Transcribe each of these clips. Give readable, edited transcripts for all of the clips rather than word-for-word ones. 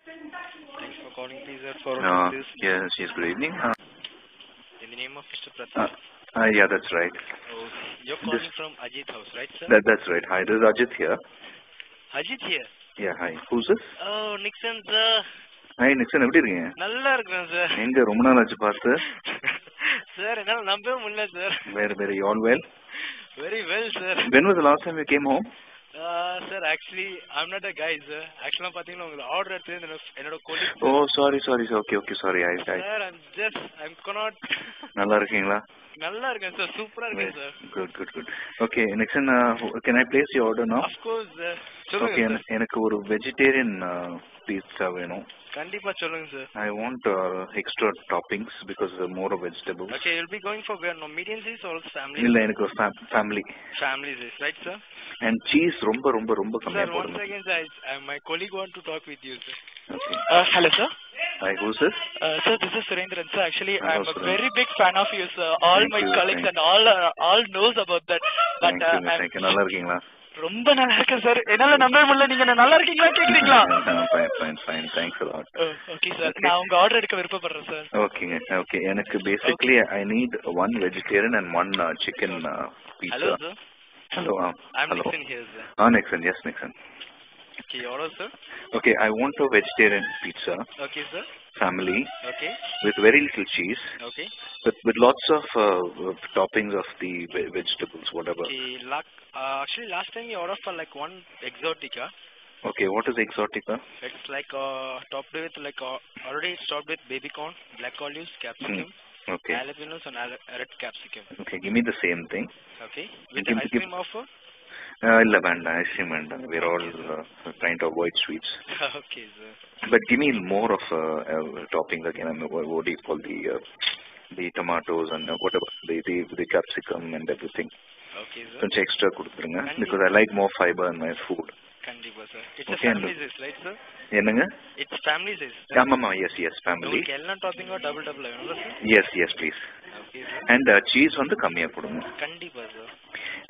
Thanks for calling, please, sir. For this. Yes, good evening. In the name of Mr. Pratap. Yeah, that's right. Oh, you're calling from Ajit House, right, sir? That's right. Hi, this is Ajit here. Ajit here? Yeah, hi. Who's this? Oh, Nixon, sir. Hi, Nixon, எப்படி இருக்கீங்க? நல்லா இருக்கேன் sir. எங்க ரொம்ப நாள் ஆச்சு பார்த்து? Sir என்னால நம்பவே முடியல sir. Very all well? Very well, sir. When was the last time you came home? Sir, actually, I'm not a guy, sir. Actually, பாத்தீங்கன்னா உங்க ஆர்டர் எடுத்து என்னோட colleague. Oh, sorry. Okay, sorry. Sir, I'm cannot. நல்லா இருக்கீங்களா? நல்லா இருக்கேன் sir. சூப்பரா இருக்கேன் sir. Good. Okay, Nixon, can I place your order now? Of course, sir. Okay, எனக்கு ஒரு vegetarian pizza வேணும். கண்டிப்பா சொல்லுங்க sir. I want extra toppings because more of vegetables. Okay, you'll be going for medium size or family? இல்ல எனக்கு family. Family size, right, sir? And cheese ரொம்ப கம்மியா போடுங்க. Sir, one second, sir. My colleague want to talk with you, sir. Okay. Hello, sir. Hi, who's this? Sir, this is Surendran, sir. Actually, I'm a very big fan of you, sir. All my colleagues and all knows about that. But thank you. நல்லா இருக்கீங்களா? ரொம்ப நல்லா இருக்கேன் sir. என்னால நம்பவே முடியல. நீங்க நல்லா இருக்கீங்களா கேக்குறீங்களா? Fine. Thanks a lot. Okay, sir. நான் உங்க ஆர்டர் எடுக்க விருப்பப்படுறேன் சார். Okay. எனக்கு basically I need one vegetarian and one chicken pizza. Hello, sir. Hello. I'm hello. Nixon here, sir. Nixon. Yes, Nixon. Okay, order, sir. Okay, I want a vegetarian pizza. Okay, sir. Family. Okay. With very little cheese. Okay. With lots of toppings of the vegetables, whatever. Okay, actually last time you ordered for like one exotica. Okay, what is exotica? It's like topped with already it's topped with baby corn, black olives, capsicum, okay, jalapenos and red capsicum. Okay, give me the same thing. Okay, with ice cream offer? illa vanda, ice cream vanda. We're all trying to avoid sweets. Okay, sir. But give me more of toppings again. What do you call the tomatoes and whatever the capsicum and everything. Okay, sir. Some extra kuduthrunga because I like more fiber in my food. Kandipa, sir. It's a family size, right, sir? Enanga? It's family size. Mama, yes, family. Okay, ella topping or double sir? Yes, please. Okay, sir. And cheese vandu kammiya podunga. Kandipa, sir.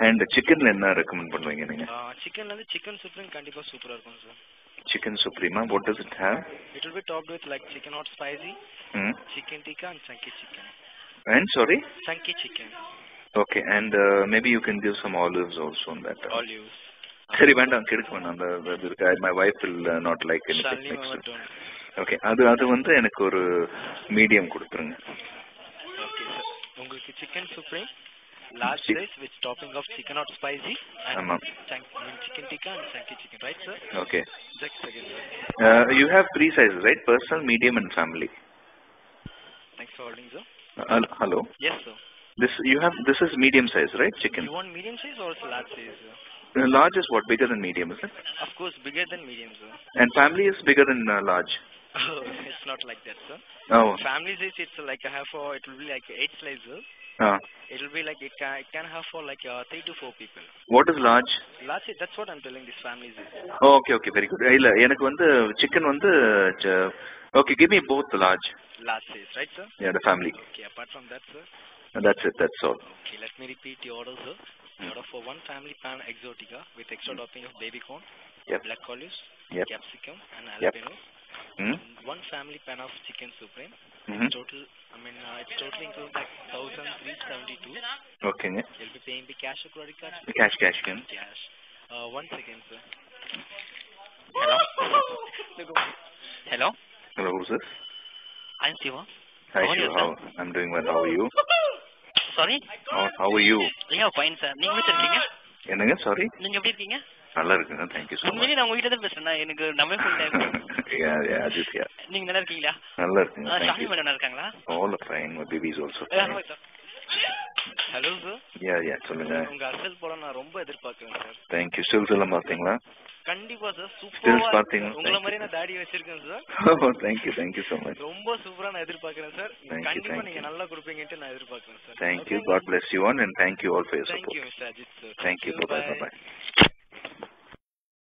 And chicken la enna recommend பண்ணுவீங்க நீங்க? Chicken la chicken supreme kandipa super இருக்கும் sir. Chicken supreme, what does it have? It will be topped with like chicken hot spicy, chicken tikka and chunky chicken. And sorry? Chunky chicken. Okay, and maybe you can give some olives also on that. Olives. சரி வேண்டாம் கெடுக்க வேண்டாம். My wife will not like anything next. Okay, அது வந்து எனக்கு ஒரு medium கொடுத்துருங்க. Okay, sir. உங்களுக்கு chicken supreme large size with topping of chicken hot spicy and chicken tikka and chunky chicken, right, sir? Okay. Just a second, sir. You have 3 sizes, right? Personal, medium and family. Thanks for holding, sir. Hello? Yes, sir. This is medium size, right? Chicken. You want medium size or large size, sir? Large is what? Bigger than medium, is it? Of course, bigger than medium, sir. And family is bigger than large? Oh, it's not like that, sir. Oh. Family size, it's like it will be like 8 slices. It will be like it can have for like 3 to 4 people. What is large? Large, that's what I'm telling. This family size. Oh, okay, very good. இல்ல எனக்கு வந்து chicken வந்து okay, give me both large. Large size, right, sir? Yeah, the family. Okay, apart from that, sir. That's it. That's all. Okay, let me repeat the order, sir. Order for one family pan exotica with extra topping of baby corn, black olives, capsicum and jalapeno. One family pan of chicken supreme. Total, it's totally including like 1,372. Okay. You'll be paying the cash or credit card? Cash. Cash. 1 second, sir. Hello. Hello, who's this? I'm Shiva. Hi, Shiva. I'm doing well. How are you? Sorry? How are you? Yeah, fine, sir. நீங்க எப்படி இருக்கீங்க? என்னங்க? Sorry? நீங்க எப்படி இருக்கீங்க? நல்லா இருக்கேன். Thank you so much. உண்மையிலேயே நான் உங்ககிட்ட தான் பேசுறேன். எனக்கு நம்பவே முடியல. Yeah, Ajit. நீங்க நல்லா இருக்கீங்களா? நல்லா இருக்கேன். ஷாலினி மேடம் நல்லா இருக்காங்களா? All are fine. My baby is also fine. Hello, sir. Yeah, சொல்லுங்க. உங்க அசல் போல நான் ரொம்ப எதிர்பார்க்கிறேன், சார். Thank you. Stills எல்லாம் பாத்தீங்களா? கண்டிப்பா சார். Stills பாத்தீங்களா? உங்கள மாதிரி நான் தாடி வச்சிருக்கேன் sir. Oh, thank you so much. ரொம்ப சூப்பரா நான் எதிர்பார்க்கிறேன் சார். கண்டிப்பா நீங்க நல்லா கொடுப்பீங்கன்னு நான் எதிர்பார்க்கிறேன் sir. Thank you. God bless you all and thank you all for your support. Thank you, Mr. Ajit, sir. Thank you. Bye.